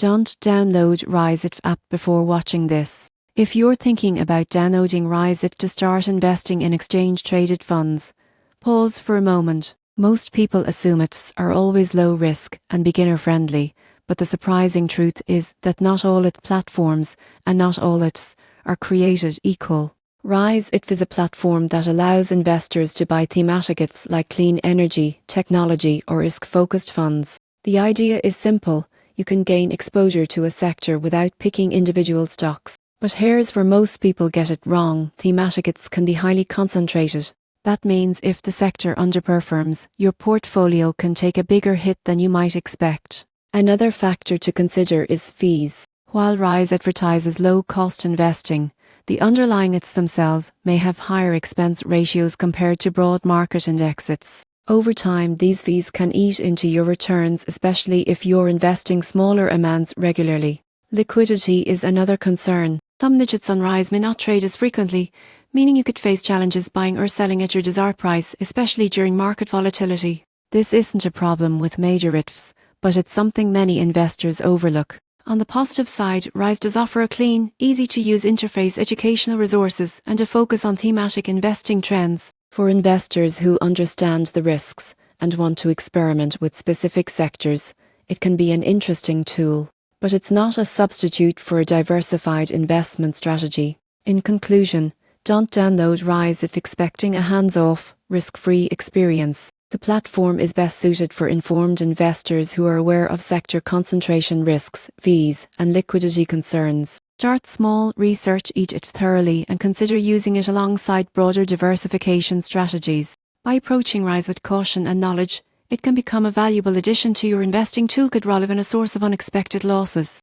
Don't download Rize ETF app before watching this. If you're thinking about downloading Rize ETF to start investing in exchange-traded funds, pause for a moment. Most people assume ETFs are always low risk and beginner-friendly, but the surprising truth is that not all ETF platforms and not all ETFs are created equal. Rize ETF is a platform that allows investors to buy thematic ETFs like clean energy, technology, or risk-focused funds. The idea is simple. You can gain exposure to a sector without picking individual stocks. But here's where most people get it wrong. Thematic ETFs can be highly concentrated. That means if the sector underperforms, your portfolio can take a bigger hit than you might expect. Another factor to consider is fees. While Rize advertises low-cost investing, the underlying ETFs themselves may have higher expense ratios compared to broad market indexes. Over time, these fees can eat into your returns, especially if you're investing smaller amounts regularly. Liquidity is another concern. Some niches on Rize may not trade as frequently, meaning you could face challenges buying or selling at your desired price, especially during market volatility. This isn't a problem with major ETFs, but it's something many investors overlook. On the positive side, Rize does offer a clean, easy-to-use interface, educational resources, and a focus on thematic investing trends. For investors who understand the risks and want to experiment with specific sectors, it can be an interesting tool. But it's not a substitute for a diversified investment strategy. In conclusion, don't download Rize if expecting a hands-off, risk-free experience. The platform is best suited for informed investors who are aware of sector concentration risks, fees, and liquidity concerns. Start small, research each ETF thoroughly, and consider using it alongside broader diversification strategies. By approaching Rize with caution and knowledge, it can become a valuable addition to your investing toolkit rather than a source of unexpected losses.